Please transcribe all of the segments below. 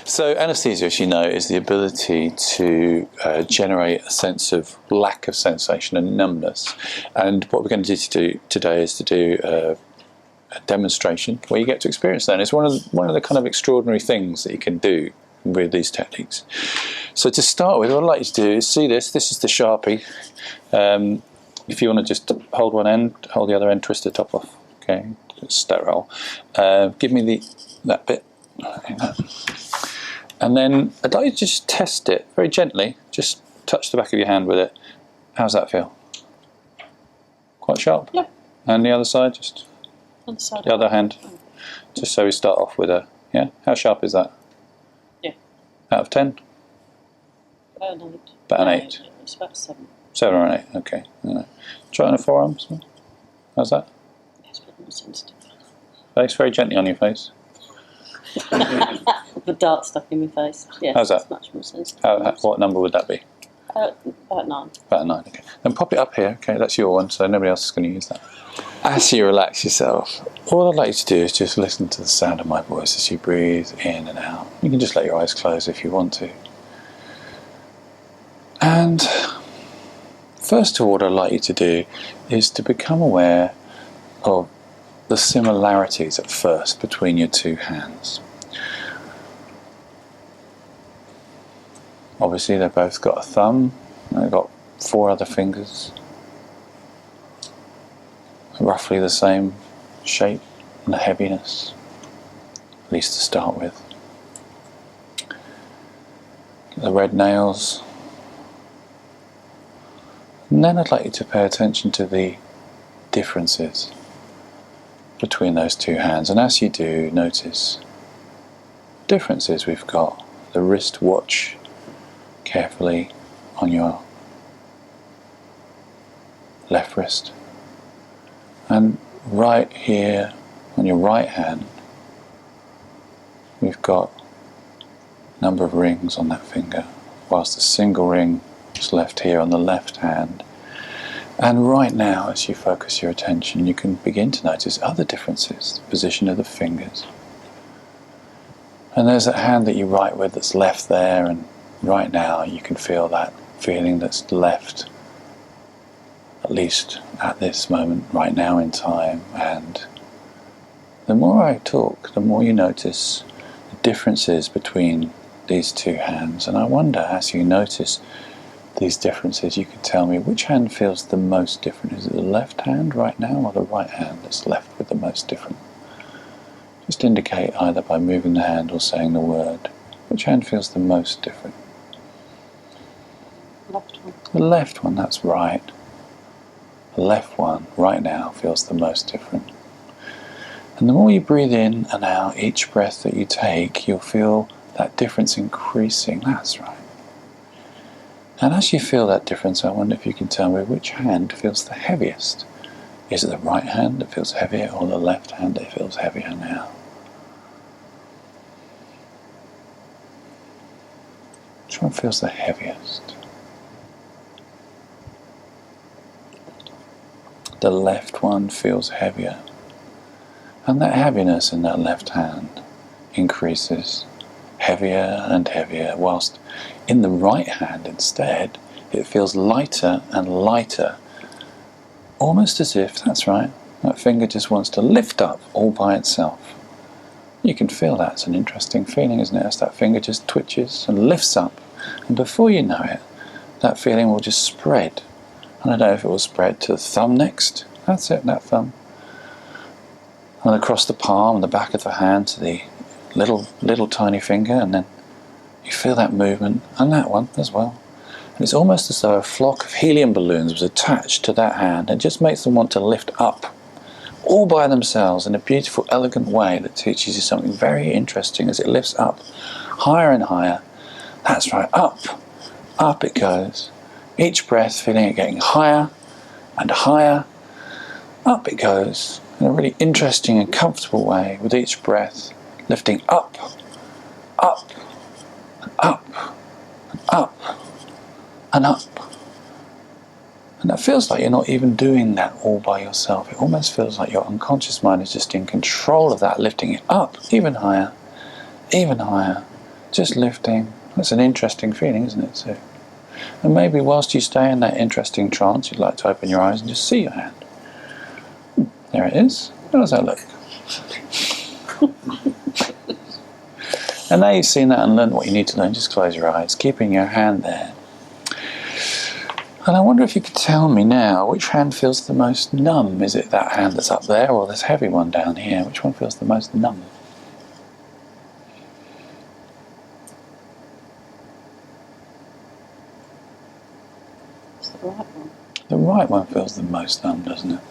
So anaesthesia, as you know, is the ability to generate a sense of lack of sensation and numbness. And what we're going to do today is to do a demonstration where you get to experience that. And it's one of the kind of extraordinary things that you can do with these techniques. So to start with, what I'd like you to do is see this. This is the Sharpie. If you want to just hold one end, hold the other end, twist the top off. Okay, it's sterile. Give me that bit. Like that. And then I'd like you to just test it very gently. Just touch the back of your hand with it. How's that feel? Quite sharp? Yeah. And the other side, just on the other hand. Just so we start off with a, yeah? How sharp is that? Yeah. Out of 10? About an 8. About an 8? It's about 7. 7 or an 8, okay. Try on the forearms. How's that? Yeah, it's a bit more sensitive. Face, very gently on your face. The dart stuck in my face. Yeah, how's that? It's much more sensitive. What number would that be? About 9. About a 9, okay. Then pop it up here, okay, that's your one, so nobody else is going to use that. As you relax yourself, all I'd like you to do is just listen to the sound of my voice as you breathe in and out. You can just let your eyes close if you want to. And first of all, what I'd like you to do is to become aware of the similarities at first between your two hands. Obviously they've both got a thumb, they've got 4 other fingers, roughly the same shape and heaviness, at least to start with. The red nails. And then I'd like you to pay attention to the differences between those two hands, and as you do, notice differences. We've got the wrist watch carefully on your left wrist, and right here on your right hand we've got a number of rings on that finger, whilst a single ring is left here on the left hand. And right now, as you focus your attention, you can begin to notice other differences, the position of the fingers. And there's that hand that you write with that's left there, and right now you can feel that feeling that's left, at least at this moment, right now in time. And the more I talk, the more you notice the differences between these two hands. And I wonder, as you notice these differences, you can tell me which hand feels the most different. Is it the left hand right now, or the right hand that's left with the most different? Just indicate either by moving the hand or saying the word. Which hand feels the most different? Left one. The left one, that's right. The left one right now feels the most different. And the more you breathe in and out, each breath that you take, you'll feel that difference increasing. That's right. And as you feel that difference, I wonder if you can tell me which hand feels the heaviest. Is it the right hand that feels heavier, or the left hand that feels heavier now? Which one feels the heaviest? The left one feels heavier. And that heaviness in that left hand increases, heavier and heavier, whilst in the right hand instead it feels lighter and lighter, almost as if, that's right, that finger just wants to lift up all by itself. You can feel that. It's an interesting feeling, isn't it, as that finger just twitches and lifts up, and before you know it, that feeling will just spread. And I don't know if it will spread to the thumb next. That's it, that thumb, and across the palm and the back of the hand to the little tiny finger, and then you feel that movement, and that one as well. And it's almost as though a flock of helium balloons was attached to that hand. It just makes them want to lift up, all by themselves, in a beautiful, elegant way that teaches you something very interesting as it lifts up, higher and higher. That's right, up it goes. Each breath, feeling it getting higher and higher. Up it goes, in a really interesting and comfortable way, with each breath lifting up, up, and up, and up, and up. And it feels like you're not even doing that all by yourself. It almost feels like your unconscious mind is just in control of that, lifting it up even higher, just lifting. That's an interesting feeling, isn't it, Sue? And maybe whilst you stay in that interesting trance, you'd like to open your eyes and just see your hand. There it is. How does that look? And now you've seen that and learned what you need to learn, just close your eyes, keeping your hand there. And I wonder if you could tell me now, which hand feels the most numb? Is it that hand that's up there, or this heavy one down here? Which one feels the most numb? It's the right one. The right one feels the most numb, doesn't it?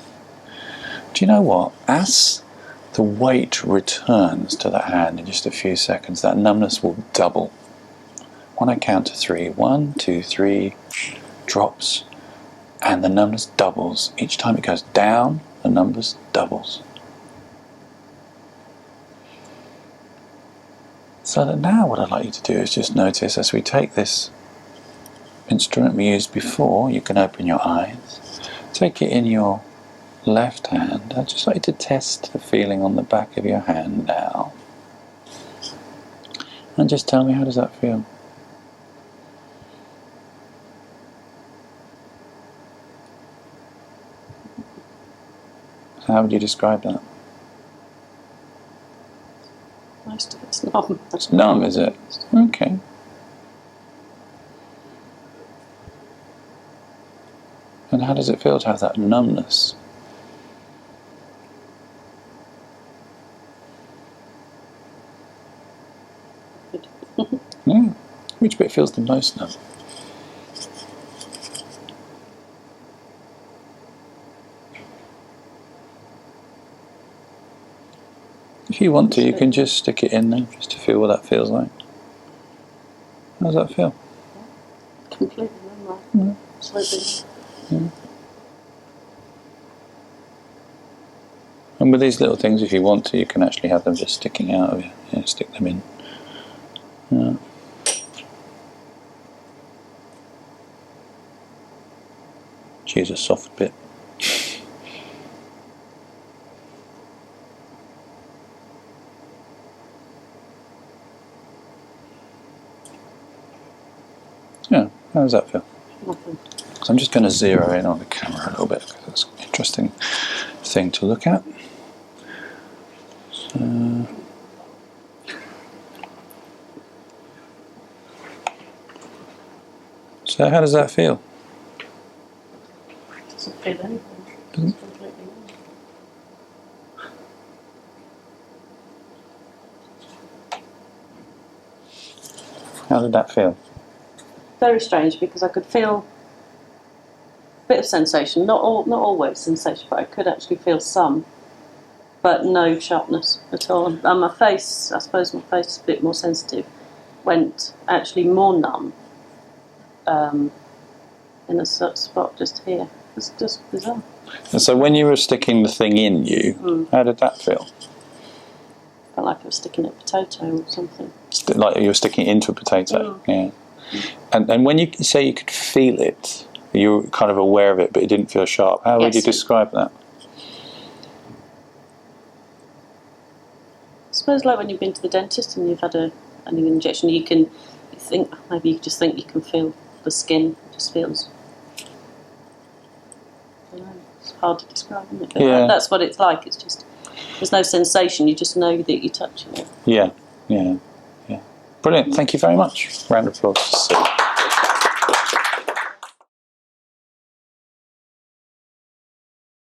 Do you know what? As the weight returns to that hand in just a few seconds, that numbness will double. When I count to 3, 1, 2, 3, drops, and the numbness doubles. Each time it goes down, the numbness doubles. So that now what I'd like you to do is just notice as we take this instrument we used before, you can open your eyes, take it in your left hand. I'd just like you to test the feeling on the back of your hand now. And just tell me, how does that feel? How would you describe that? Most of it's numb. It's numb, is it? Okay. And how does it feel to have that numbness? Yeah. Which bit feels the most numb? If you want to, you can just stick it in there just to feel what that feels like. How does that feel? Completely numb. Absolutely. Yeah. And with these little things, if you want to, you can actually have them just sticking out of you. Yeah, stick them in. Yeah. Choose a soft bit. Yeah, how does that feel? Nothing. So I'm just going to zero in on the camera a little bit because it's an interesting thing to look at. So how does that feel? Doesn't feel anything. Doesn't? It's completely numb. How did that feel? Very strange, because I could feel a bit of sensation, not always sensation, but I could actually feel some, but no sharpness at all. And my face, I suppose my face is a bit more sensitive, went actually more numb in a spot just here. It's just bizarre. And so when you were sticking the thing in you, how did that feel? Felt like I was sticking a potato or something. Like you were sticking it into a potato? Yeah. And when you say you could feel it, you were kind of aware of it, but it didn't feel sharp. How would you describe that? I suppose like when you've been to the dentist and you've had an injection, you think maybe you just think you can feel the skin. It just feels. I don't know, it's hard to describe, isn't it? But yeah. That's what it's like. It's just there's no sensation. You just know that you're touching it. Yeah. Brilliant. Thank you very much. Round of applause.